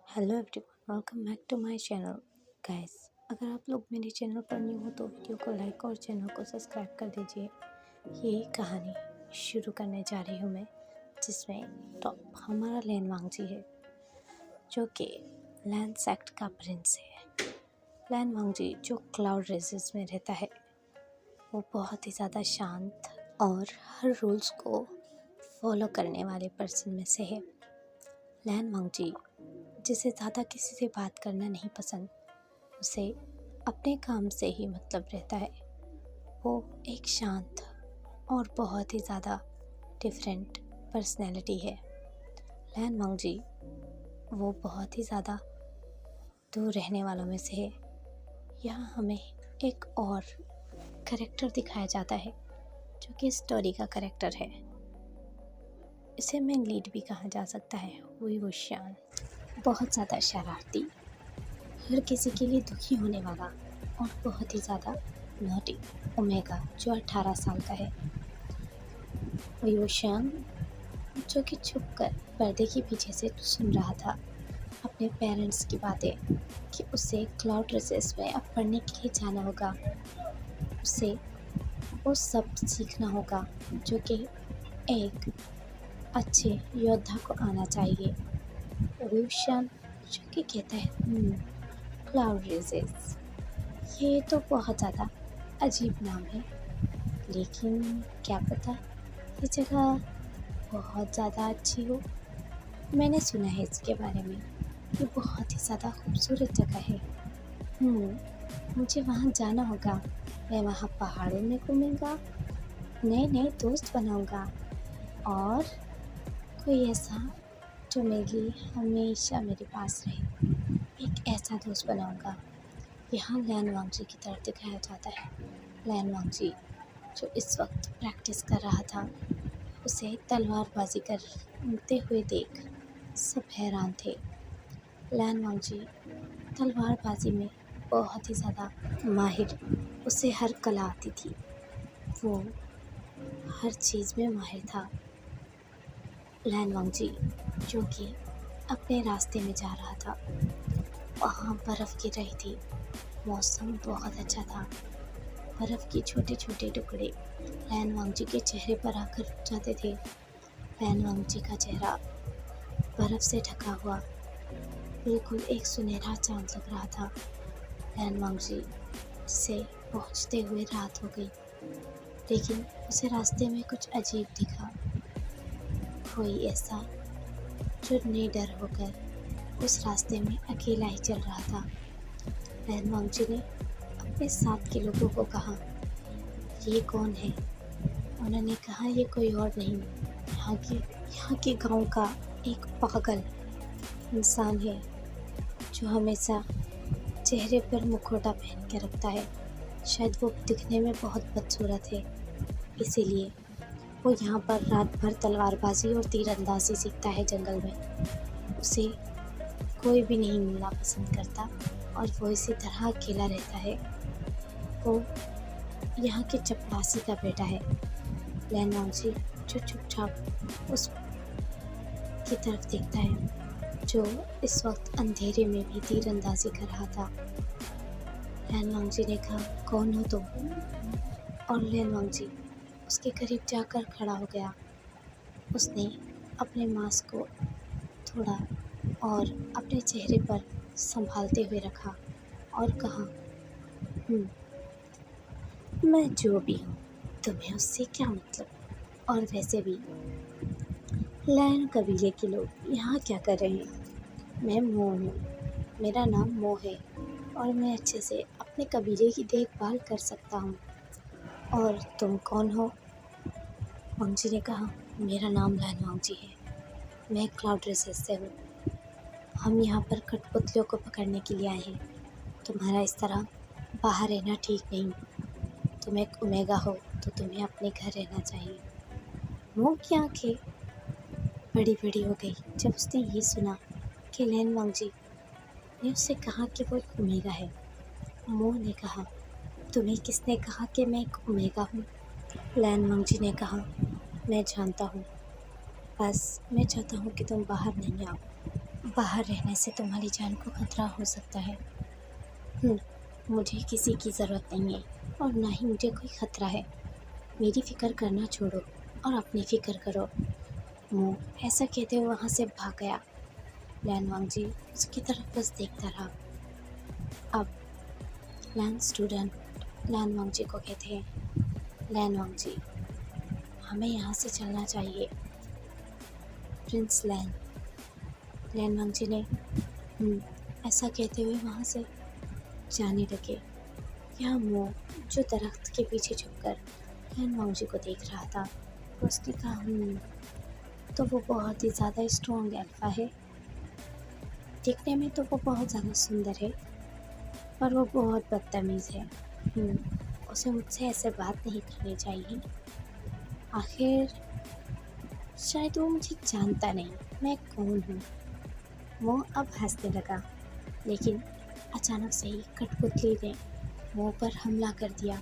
Hello everyone, welcome back to my channel. Guys, अगर आप लोग मेरे चैनल पर न्यू हो तो वीडियो को लाइक और चैनल को सब्सक्राइब कर दीजिए। ये कहानी शुरू करने जा रही हूँ मैं, जिसमें टॉप हमारा लैन वांगजी है, जो कि लैन सेक्ट का प्रिंस है। लैन वांगजी जो क्लाउड रेसेस में रहता है, वो बहुत ही ज़्यादा शांत और हर रूल्स को फॉलो करने वाले पर्सन में से है। लैन वांगजी जिसे ज़्यादा किसी से बात करना नहीं पसंद, उसे अपने काम से ही मतलब रहता है। वो एक शांत और बहुत ही ज़्यादा डिफरेंट पर्सनैलिटी है। लैन वांगजी वो बहुत ही ज़्यादा दूर रहने वालों में से है। यहाँ हमें एक और करेक्टर दिखाया जाता है, जो कि स्टोरी का करेक्टर है। इसे मेन लीड भी कहा जा सकता है। वही वो शान, बहुत ज़्यादा शरारती, हर किसी के लिए दुखी होने वाला और बहुत ही ज़्यादा नॉटी ओमेगा, जो 18 साल का है। वही वो शान, जो कि छुपकर पर्दे के पीछे से सुन रहा था अपने पेरेंट्स की बातें कि उसे क्लाउड रेसेस में अब पढ़ने के लिए जाना होगा। उसे वो सब सीखना होगा जो कि एक अच्छे योद्धा को आना चाहिए। वही वो शान, जो कि कहता है क्लाउड रेसेस, ये तो बहुत ज़्यादा अजीब नाम है, लेकिन क्या पता ये जगह बहुत ज़्यादा अच्छी हो। मैंने सुना है इसके बारे में, ये बहुत ही ज़्यादा खूबसूरत जगह है। मुझे वहाँ जाना होगा। मैं वहाँ पहाड़ों में घूमूंगा, नए नए दोस्त बनाऊंगा और कोई ऐसा जो मेरे लिए हमेशा मेरे पास रहे, एक ऐसा दोस्त बनाऊंगा। यहाँ लैन वांगजी की तरफ दिखाया जाता है। लैन वांगजी जो इस वक्त प्रैक्टिस कर रहा था, उसे तलवारबाजी करते हुए देख सब हैरान थे। लैन वांगजी तलवारबाजी में बहुत ही ज़्यादा माहिर, उसे हर कला आती थी, वो हर चीज़ में माहिर था। लैन वांगजी जो कि अपने रास्ते में जा रहा था, वहाँ बर्फ़ गिर रही थी, मौसम बहुत अच्छा था। बर्फ़ के छोटे छोटे टुकड़े लैन वांगजी के चेहरे पर आकर रुक जाते थे। लैन वांगजी का चेहरा बर्फ़ से ढका हुआ बिल्कुल एक सुनहरा चाँद लग रहा था। लैन वांगजी से पहुँचते हुए रात हो गई, लेकिन उसे रास्ते में कुछ अजीब दिखा। कोई ऐसा जो निडर होकर उस रास्ते में अकेला ही चल रहा था। लैन वांगजी ने अपने साथ के लोगों को कहा, ये कौन है? उन्होंने कहा, ये कोई और नहीं, यहाँ के गांव का एक पागल इंसान है, जो हमेशा चेहरे पर मुखौटा पहन के रखता है। शायद वो दिखने में बहुत बदसूरत है, इसीलिए वो यहाँ पर रात भर तलवारबाजी और तीरंदाजी सीखता है जंगल में। उसे कोई भी नहीं मिलना पसंद करता और वो इसी तरह अकेला रहता है। वो यहाँ के चपरासी का बेटा है। लैन वांगजी जो चुपचाप उस की तरफ देखता है, जो इस वक्त अंधेरे में भी तीरंदाजी कर रहा था। लैन वांगजी ने कहा, कौन हो तुम? और लैन वांगजी उसके करीब जाकर खड़ा हो गया। उसने अपने मास्क को थोड़ा और अपने चेहरे पर संभालते हुए रखा और कहा, मैं जो भी हूँ, तुम्हें उससे क्या मतलब? और वैसे भी लैन कबीले के लोग यहाँ क्या कर रहे हैं? मैं मो हूँ, मेरा नाम मो है और मैं अच्छे से अपने कबीले की देखभाल कर सकता हूँ। और तुम कौन हो? वांगजी ने कहा, मेरा नाम लैन वांगजी है, मैं क्लाउड रेसेस से हूँ। हम यहाँ पर कठपुतलियों को पकड़ने के लिए आए हैं। तुम्हारा इस तरह बाहर रहना ठीक नहीं। तुम एक ओमेगा हो तो तुम्हें अपने घर रहना चाहिए। मो की आंखें बड़ी बड़ी हो गई जब उसने ये सुना कि लैन वांगजी ने उससे कहा कि वो एक ओमेगा है। मो ने कहा, तुम्हें किसने कहा कि मैं एक ओमेगा हूँ? लैन वांगजी ने कहा, मैं जानता हूँ, बस मैं चाहता हूँ कि तुम बाहर नहीं आओ। बाहर रहने से तुम्हारी जान को खतरा हो सकता है। मुझे किसी की ज़रूरत नहीं है और ना ही मुझे कोई खतरा है। मेरी फ़िक्र करना छोड़ो और अपनी फ़िक्र करो। वो ऐसा कहते हुए वहाँ से भाग गया। लैन वांगजी उसकी तरफ बस देखता रहा। अब लैन स्टूडेंट लैन वांगजी को कहते हैं, लैन वांगजी, हमें यहाँ से चलना चाहिए। प्रिंस लैन वांगजी ने ऐसा कहते हुए वहाँ से जाने लगे। यहाँ मो जो दरख्त के पीछे छुपकर लैन वांगजी को देख रहा था, उसने कहा तो वो बहुत ही ज़्यादा स्ट्रॉन्ग अल्फा है। देखने में तो वो बहुत ज़्यादा सुंदर है, पर वो बहुत बदतमीज़ है। उसे मुझसे ऐसे बात नहीं करनी चाहिए। आखिर शायद वो मुझे जानता नहीं मैं कौन हूँ। वो अब हंसने लगा, लेकिन अचानक से ही कठपुतली ने मुँह पर हमला कर दिया।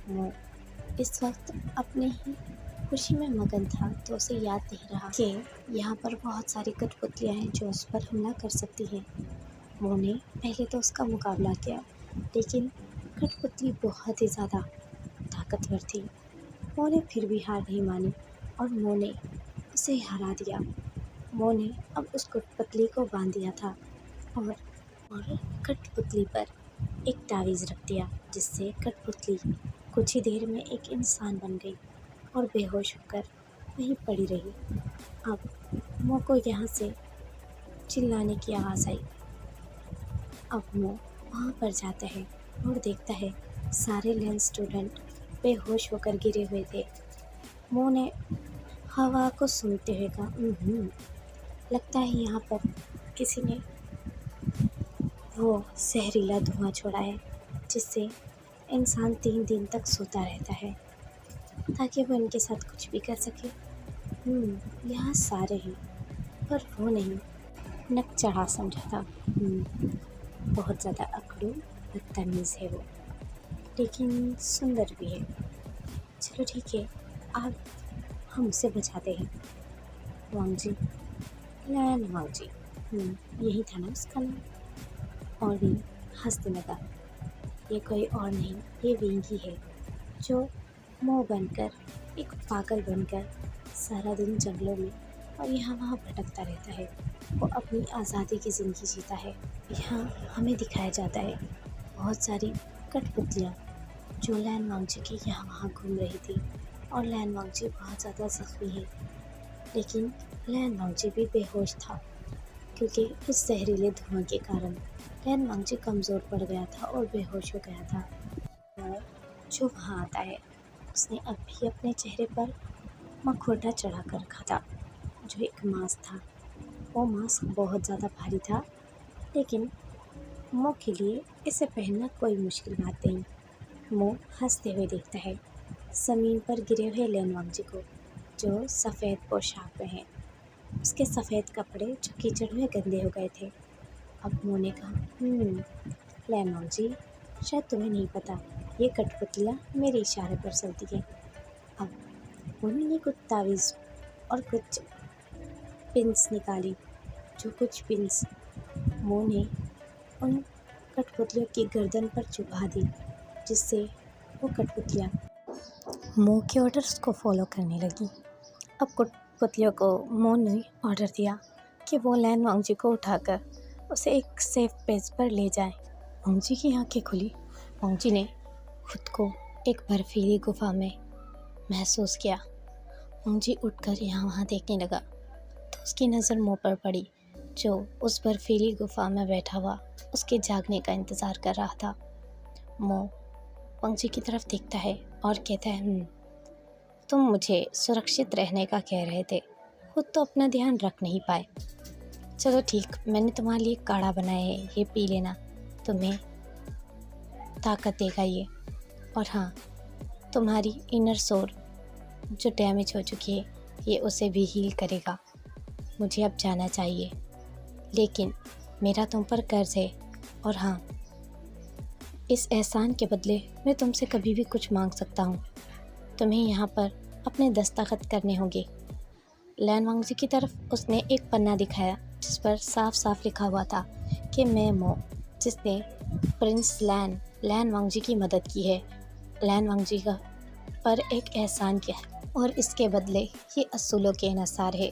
वो इस वक्त अपने ही खुशी में मगन था, तो उसे याद नहीं रहा कि यहाँ पर बहुत सारी कठपुतलियाँ हैं जो उस पर हमला कर सकती हैं। वो ने पहले तो उसका मुकाबला किया, लेकिन कठपुतली बहुत ही ज़्यादा ताकतवर थी। वो ने फिर भी हार नहीं मानी और मो ने उसे हरा दिया। मो ने अब उस कठपुतली को बांध दिया था और कठपुतली पर एक तावीज़ रख दिया, जिससे कठपुतली कुछ ही देर में एक इंसान बन गई और बेहोश होकर वहीं पड़ी रही। अब मो को यहाँ से चिल्लाने की आवाज़ आई। अब मो वहाँ पर जाता है और देखता है सारे लैन स्टूडेंट बेहोश होकर गिरे हुए थे। मो ने हवा को सूंघते हुए कहा, लगता है यहाँ पर किसी ने वो जहरीला धुआं छोड़ा है, जिससे इंसान 3 दिन तक सोता रहता है ताकि वो इनके साथ कुछ भी कर सके। यहाँ सारे हैं, पर वो नहीं। नक चढ़ा समझा था। बहुत ज़्यादा अकड़ू बदतमीज़ है वो, लेकिन सुंदर भी है। चलो ठीक है, आप हम उसे बचाते हैं। वांगजी, लैन वांगजी, यही था ना उसका नाम। और भी हंसने लगा। ये कोई और नहीं, ये विंगी है, जो मो बनकर एक पागल बनकर सारा दिन जंगलों में और यहाँ वहाँ भटकता रहता है। वो अपनी आज़ादी की ज़िंदगी जीता है। यहाँ हमें दिखाया जाता है बहुत सारी कठपुतलियाँ जो लैन वांगजी के यहाँ वहाँ घूम रही थी, और लैन वांगजी बहुत ज़्यादा ज़ख्मी है, लेकिन लैन वांगजी भी बेहोश था, क्योंकि उस जहरीले धुआं के कारण लैन वांगजी कमज़ोर पड़ गया था और बेहोश हो गया था। और जो वहाँ आता है, उसने अभी अपने चेहरे पर मखौटा चढ़ा कर रखा था, जो एक मास्क था। वो मास्क बहुत ज़्यादा भारी था, लेकिन मो के लिए इसे पहनना कोई मुश्किल बात नहीं। मो हंसते हुए देखता है ज़मीन पर गिरे हुए लैन वांगजी को, जो सफ़ेद पोशाक में है। उसके सफ़ेद कपड़े जो कीचड़ में गंदे हो गए थे। अब मो ने कहा, लैन वांगजी, शायद तुम्हें नहीं पता, ये कठपुतलियाँ मेरे इशारे पर चलती हैं। अब उन्होंने कुछ तावीज़ और कुछ पिन्स निकाली, जो कुछ पिन्स मो ने उन कठपुतलियों की गर्दन पर चुभा दी, जिससे वो कठपुतलियाँ मो के ऑर्डर्स को फॉलो करने लगी। अब कठपुतलियों को मो ने ऑर्डर दिया कि वो लैन वांगजी को उठाकर उसे एक सेफ प्लेस पर ले जाए। वांगजी की आंखें खुली। वांगजी ने खुद को एक बर्फीली गुफा में महसूस किया। वांगजी उठकर यहाँ वहाँ देखने लगा, तो उसकी नज़र मो पर पड़ी, जो उस बर्फीली गुफा में बैठा हुआ उसके जागने का इंतज़ार कर रहा था। मो वांगजी की तरफ देखता है और कहता है, तुम मुझे सुरक्षित रहने का कह रहे थे, खुद तो अपना ध्यान रख नहीं पाए। चलो ठीक, मैंने तुम्हारे लिए काढ़ा बनाया है, ये पी लेना, तुम्हें ताकत देगा ये। और हाँ, तुम्हारी इनर सोल जो डैमेज हो चुकी है, ये उसे भी हील करेगा। मुझे अब जाना चाहिए, लेकिन मेरा तुम पर कर्ज है, और हाँ, इस एहसान के बदले मैं तुमसे कभी भी कुछ मांग सकता हूँ। तुम्हें यहाँ पर अपने दस्तखत करने होंगे। लैन वांगजी की तरफ उसने एक पन्ना दिखाया, जिस पर साफ साफ लिखा हुआ था कि मैं मो, जिसने प्रिंस लैन वांगजी की मदद की है, लैन वांगजी का पर एक एहसान किया है और इसके बदले ये असूलों के अनुसार है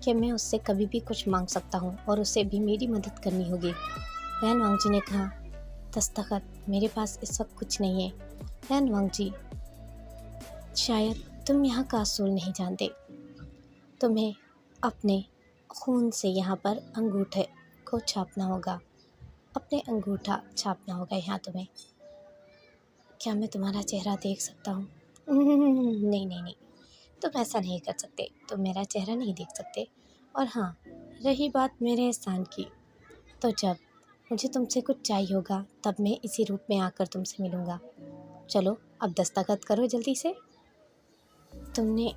कि मैं उससे कभी भी कुछ मांग सकता हूँ और उसे भी मेरी मदद करनी होगी। लैन वांगजी ने कहा, दस्तखत, मेरे पास इस वक्त कुछ नहीं है। लैन वांगजी, शायद तुम यहाँ का असूल नहीं जानते। तुम्हें अपने खून से यहाँ पर अंगूठे को छापना होगा, अपने अंगूठा छापना होगा यहाँ तुम्हें। क्या मैं तुम्हारा चेहरा देख सकता हूँ? नहीं नहीं नहीं, तुम ऐसा नहीं कर सकते, तुम मेरा चेहरा नहीं देख सकते। और हाँ, रही बात मेरे एहसान की, तो जब मुझे तुमसे कुछ चाहिए होगा तब मैं इसी रूप में आकर तुमसे मिलूँगा। चलो अब दस्तखत करो जल्दी से। तुमने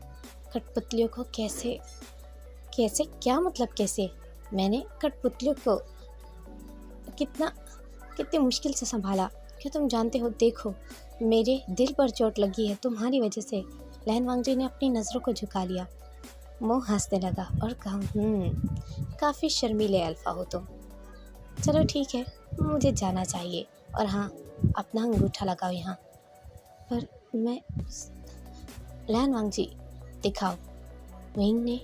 कठपुतलियों को कैसे कैसे क्या मतलब कैसे? मैंने कठपुतलियों को कितनी मुश्किल से संभाला। क्या तुम जानते हो, देखो मेरे दिल पर चोट लगी है तुम्हारी वजह से। लैन वांगजी ने अपनी नज़रों को झुका लिया। मो हंसने लगा और कहा, काफ़ी शर्मीले अल्फा हो तुम। चलो ठीक है, मुझे जाना चाहिए। और हाँ, अपना अंगूठा लगाओ यहाँ पर। मैं लैन वांगजी दिखाओ। विंग ने,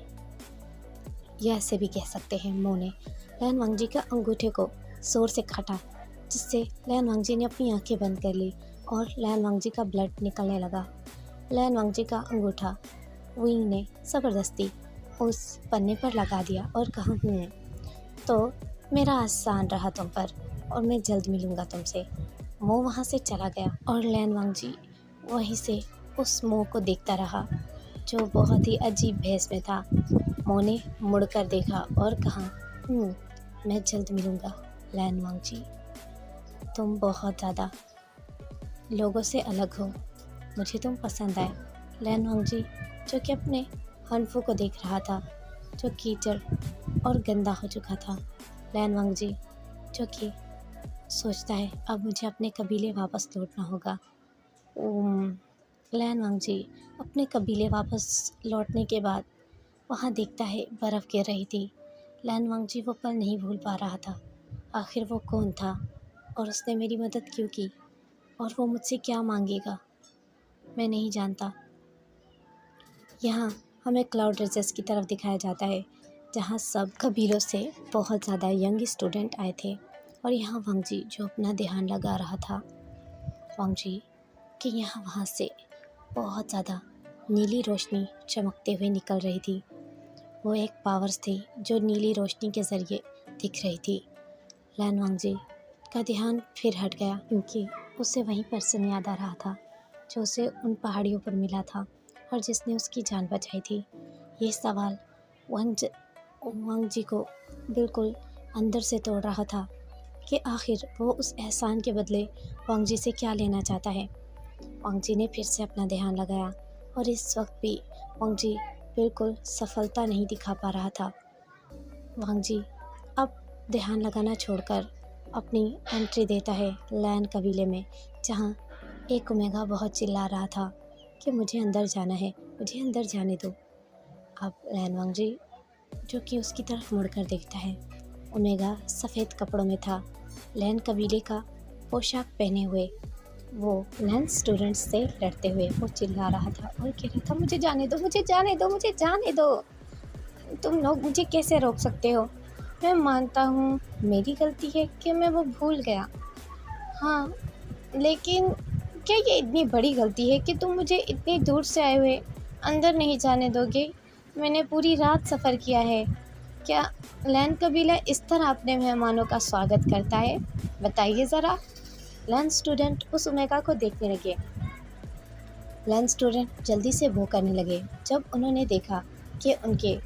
या ऐसे भी कह सकते हैं मो ने, लैन वांगजी का अंगूठे को जोर से काटा, जिससे लैन वांगजी ने अपनी आंखें बंद कर ली और लैन वांगजी का ब्लड निकलने लगा। लैन वांगजी का अंगूठा विंग ने ज़बरदस्ती उस पन्ने पर लगा दिया और कहा, तो मेरा आसान रहा तुम पर और मैं जल्द मिलूँगा तुमसे। मो वहाँ से चला गया और लैन वांगजी वहीं से उस मो को देखता रहा जो बहुत ही अजीब भेस में था। मो ने मुड़कर देखा और कहा, मैं जल्द मिलूँगा लैन वांगजी। तुम बहुत ज़्यादा लोगों से अलग हो, मुझे तुम पसंद आए। लैन वांगजी, जो कि अपने हनफू को देख रहा था जो कीचड़ और गंदा हो चुका था। लैन वांगजी, जो कि सोचता है अब मुझे अपने कबीले वापस लौटना होगा। लैन वांगजी अपने कबीले वापस लौटने के बाद वहाँ देखता है बर्फ़ गिर रही थी। लैन वांगजी वो पल नहीं भूल पा रहा था। आखिर वो कौन था और उसने मेरी मदद क्यों की और वो मुझसे क्या मांगेगा, मैं नहीं जानता। यहाँ हमें क्लाउड रेजेस की तरफ दिखाया जाता है जहाँ सब कबीलों से बहुत ज़्यादा यंग स्टूडेंट आए थे और यहाँ वांगजी जो अपना ध्यान लगा रहा था। वांगजी कि यहाँ वहाँ से बहुत ज़्यादा नीली रोशनी चमकते हुए निकल रही थी। वो एक पावर्स थी जो नीली रोशनी के ज़रिए दिख रही थी। लैन वांगजी का ध्यान फिर हट गया क्योंकि उसे वही पर्सन याद आ रहा था जो उसे उन पहाड़ियों पर मिला था और जिसने उसकी जान बचाई थी। ये सवाल वांगजी को बिल्कुल अंदर से तोड़ रहा था कि आखिर वो उस एहसान के बदले वांगजी से क्या लेना चाहता है। वांगजी ने फिर से अपना ध्यान लगाया और इस वक्त भी वांगजी बिल्कुल सफलता नहीं दिखा पा रहा था। वांगजी अब ध्यान लगाना छोड़कर अपनी एंट्री देता है लैन कबीले में, जहाँ एक ओमेगा बहुत चिल्ला रहा था कि मुझे अंदर जाना है, मुझे अंदर जाने दो। अब लैन वांगजी जो कि उसकी तरफ मुड़कर देखता है, ओमेगा सफ़ेद कपड़ों में था, लैन कबीले का पोशाक पहने हुए। वो लैन स्टूडेंट्स से लड़ते हुए वो चिल्ला रहा था और कह रहा था, मुझे जाने दो, मुझे जाने दो, मुझे जाने दो, तुम लोग मुझे कैसे रोक सकते हो। मैं मानता हूँ मेरी गलती है कि मैं वो भूल गया, हाँ, लेकिन क्या ये इतनी बड़ी गलती है कि तुम मुझे इतनी दूर से आए हुए अंदर नहीं जाने दोगे। मैंने पूरी रात सफ़र किया है। क्या लैन कबीला इस तरह अपने मेहमानों का स्वागत करता है? बताइए ज़रा। लैन स्टूडेंट उस ओमेगा को देखने लगे। लैन स्टूडेंट जल्दी से वो करने लगे। जब उन्होंने देखा कि उनके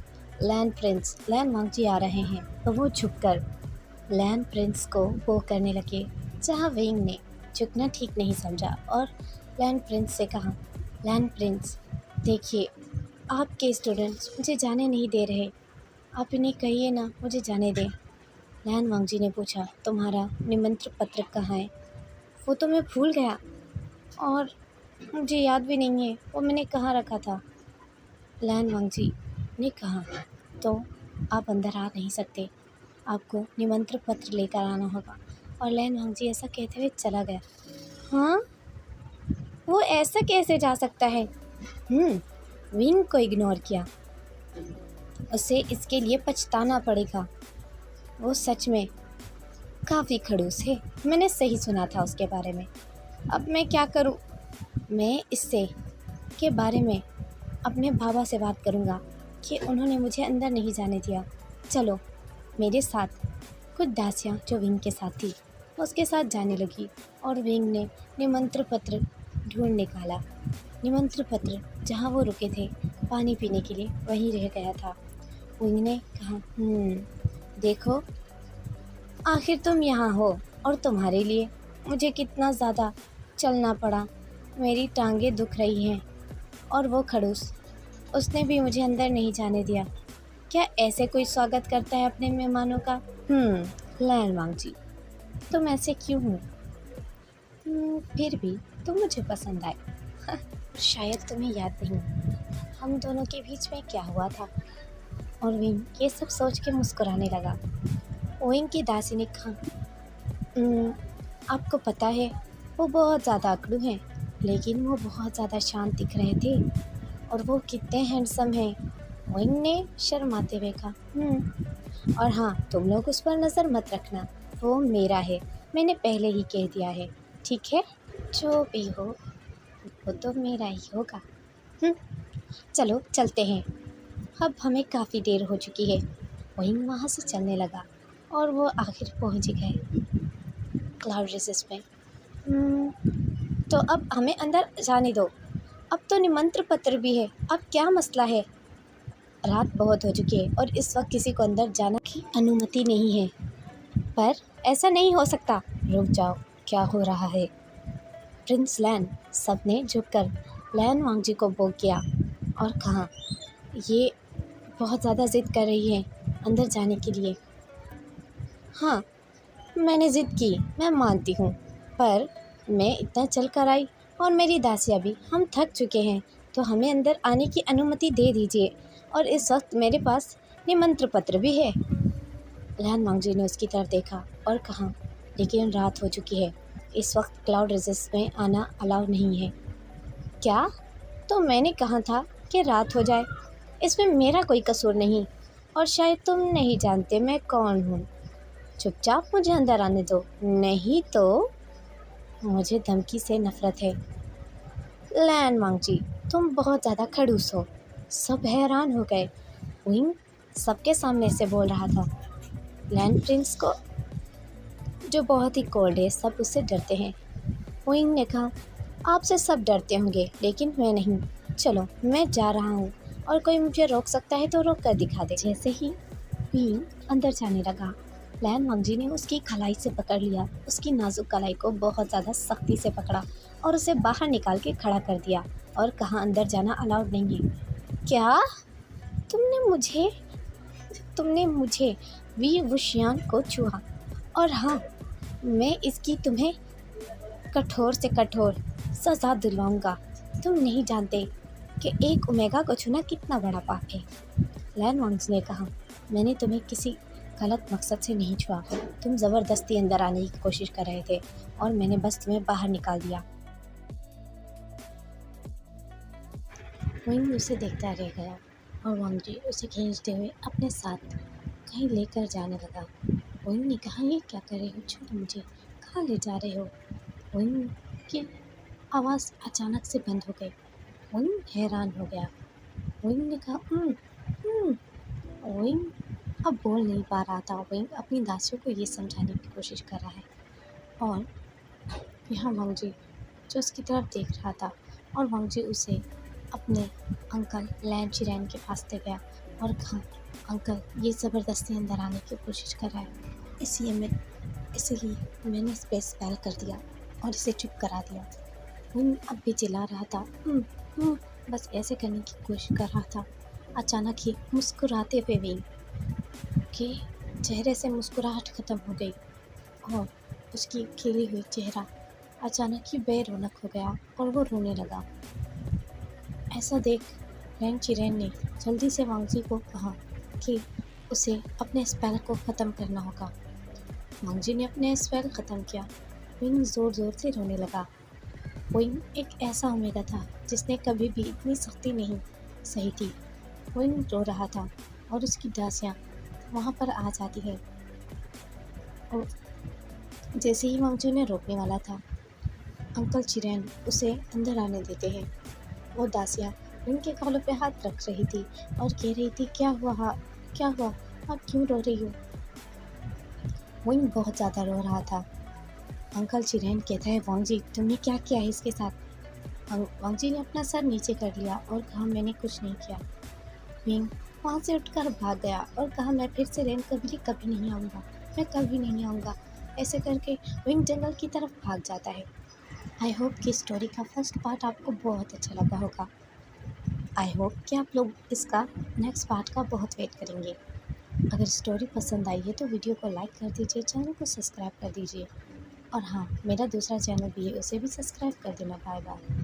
लैन प्रिंस लैन वांगजी आ रहे हैं तो वो झुककर लैन प्रिंस को वो करने लगे, जहाँ विंग ने झुकना ठीक नहीं समझा और लैन प्रिंस से कहा, लैन प्रिंस देखिए, आपके स्टूडेंट्स मुझे जाने नहीं दे रहे, आप इन्हें कहिए ना मुझे जाने दें। लैन वांगजी ने पूछा, तुम्हारा निमंत्रण पत्र कहाँ है? वो तो मैं भूल गया और मुझे याद भी नहीं है वो मैंने कहाँ रखा था। लैन वांगजी ने कहा, तो आप अंदर आ नहीं सकते, आपको निमंत्रण पत्र लेकर आना होगा। और लैन वांगजी ऐसा कहते हुए चला गया। हाँ, वो ऐसा कैसे जा सकता है? विंग को इग्नोर किया। उसे इसके लिए पछताना पड़ेगा। वो सच में काफ़ी खड़ूस है। मैंने सही सुना था उसके बारे में। अब मैं क्या करूं? मैं इससे के बारे में अपने बाबा से बात करूंगा कि उन्होंने मुझे अंदर नहीं जाने दिया। चलो मेरे साथ। कुछ दासियां जो विंग के साथ थी उसके साथ जाने लगी और विंग ने निमंत्रण पत्र ढूंढ निकाला। निमंत्रण पत्र जहां वो रुके थे पानी पीने के लिए वहीं रह गया था। विंग ने कहा, देखो आखिर तुम यहाँ हो और तुम्हारे लिए मुझे कितना ज़्यादा चलना पड़ा। मेरी टांगें दुख रही हैं। और वो खड़ूस, उसने भी मुझे अंदर नहीं जाने दिया। क्या ऐसे कोई स्वागत करता है अपने मेहमानों का? लैन वांगजी, तुम ऐसे क्यों हो? फिर भी तुम मुझे पसंद आए। शायद तुम्हें याद नहीं हम दोनों के बीच में क्या हुआ था। और विंग ये सब सोच के मुस्कुराने लगा। विंग की दासी ने कहा, आपको पता है वो बहुत ज़्यादा अकड़ू हैं, लेकिन वो बहुत ज़्यादा शांत दिख रहे थे। और वो कितने हैंडसम हैं। विंग ने शर्माते हुए कहा, और हाँ, तुम लोग उस पर नज़र मत रखना, वो मेरा है। मैंने पहले ही कह दिया है, ठीक है? जो भी हो वो तो मेरा ही होगा। चलो चलते हैं, अब हमें काफ़ी देर हो चुकी है। विंग वहाँ से चलने लगा और वो आखिर पहुँच गए क्लाउड रेसेस में। तो अब हमें अंदर जाने दो। अब तो निमंत्रण पत्र भी है, अब क्या मसला है? रात बहुत हो चुकी है और इस वक्त किसी को अंदर जाने की अनुमति नहीं है। पर ऐसा नहीं हो सकता। रुक जाओ, क्या हो रहा है? प्रिंस लैन। सबने झुककर लैन वांगजी को बोल किया और कहा, ये बहुत ज़्यादा ज़िद कर रही है अंदर जाने के लिए। हाँ, मैंने ज़िद की, मैं मानती हूँ, पर मैं इतना चल कर आई और मेरी दासियाँ भी, हम थक चुके हैं, तो हमें अंदर आने की अनुमति दे दीजिए। और इस वक्त मेरे पास निमंत्रण पत्र भी है। लैन वांगजी ने उसकी तरफ देखा और कहा, लेकिन रात हो चुकी है, इस वक्त क्लाउड रेसेस में आना अलाउ नहीं है। क्या? तो मैंने कहा था कि रात हो जाए, इसमें मेरा कोई कसूर नहीं। और शायद तुम नहीं जानते मैं कौन हूँ। चुपचाप मुझे अंदर आने दो, नहीं तो मुझे धमकी से नफरत है। लैन वांगजी, तुम बहुत ज़्यादा खड़ूस हो। सब हैरान हो गए। विंग सबके सामने से बोल रहा था। लैन प्रिंस को जो बहुत ही कोल्ड है, सब उससे डरते हैं। विंग ने कहा, आपसे सब डरते होंगे लेकिन मैं नहीं। चलो मैं जा रहा हूँ और कोई मुझे रोक सकता है तो रोक कर दिखा दे। जैसे ही विंग अंदर जाने लगा, लैन वांगजी ने उसकी कलाई से पकड़ लिया, उसकी नाजुक कलाई को बहुत ज़्यादा सख्ती से पकड़ा और उसे बाहर निकाल के खड़ा कर दिया और कहा, अंदर जाना अलाउड नहीं है। क्या? तुमने मुझे वी वुशियान को छुआ, और हाँ, मैं इसकी तुम्हें कठोर से कठोर सज़ा दिलवाऊंगा। तुम नहीं जानते कि एक ओमेगा को छूना कितना बड़ा पाप है। लैन वांग्स ने कहा, मैंने तुम्हें किसी गलत मकसद से नहीं छुआ। तुम ज़बरदस्ती अंदर आने की कोशिश कर रहे थे और मैंने बस तुम्हें बाहर निकाल दिया। विंग उसे देखता रह गया और वांगजी उसे खींचते हुए अपने साथ कहीं लेकर जाने लगा। विंग ने कहा, ये क्या कर रहे हो? छोड़ो मुझे, कहाँ ले जा रहे हो? विंग की आवाज़ अचानक से बंद हो गई। विंग हैरान हो गया। विंग ने कहा, विंग अब बोल नहीं पा रहा था। विंग अपनी दासियों को ये समझाने की कोशिश कर रहा है और यहाँ वांगजी जो उसकी तरफ देख रहा था, और वांगजी उसे अपने अंकल लैन चिरैन के पास ले गया और कहा, अंकल ये ज़बरदस्ती अंदर आने की कोशिश कर रहा है, इसीलिए मैंने इस पे स्पेल कर दिया और इसे चुप करा दिया। विंग अब भी चिल्ला रहा था, बस ऐसे करने की कोशिश कर रहा था। अचानक ही मुस्कुराते हुए विंग के चेहरे से मुस्कुराहट ख़त्म हो गई और उसकी खिली हुई चेहरा अचानक ही बेरौनक हो गया और वो रोने लगा। ऐसा देख लैन चिरैन ने जल्दी से वांगजी को कहा कि उसे अपने स्पेल को ख़त्म करना होगा। मंगजी ने अपने स्पेल ख़त्म किया। विंग ज़ोर ज़ोर से रोने लगा। विंग एक ऐसा ओमेगा था जिसने कभी भी इतनी सख्ती नहीं सही थी। विंग रो रहा था और उसकी दासियाँ वहाँ पर आ जाती है। और जैसे ही मंगजू ने रोकने वाला था, अंकल चिरेन उसे अंदर आने देते हैं। वो दासियाँ विंग के कॉलों पे हाथ रख रही थी और कह रही थी, क्या हुआ, क्या हुआ, आप क्यों रो रही हो? विंग बहुत ज़्यादा रो रहा था। अंकल चिरेन कहता है, वांगजी तुमने क्या किया है इसके साथ? वांगजी ने अपना सर नीचे कर लिया और कहा, मैंने कुछ नहीं किया। विंग वहाँ से उठकर भाग गया और कहा, मैं फिर से रेन कभी नहीं आऊँगा, मैं कभी नहीं आऊँगा। ऐसे करके विंग जंगल की तरफ भाग जाता है। आई होप कि स्टोरी का फर्स्ट पार्ट आपको बहुत अच्छा लगा होगा। आई होप कि आप लोग इसका नेक्स्ट पार्ट का बहुत वेट करेंगे। अगर स्टोरी पसंद आई है तो वीडियो को लाइक कर दीजिए, चैनल को सब्सक्राइब कर दीजिए और हाँ, मेरा दूसरा चैनल भी है, उसे भी सब्सक्राइब कर देना। Bye bye.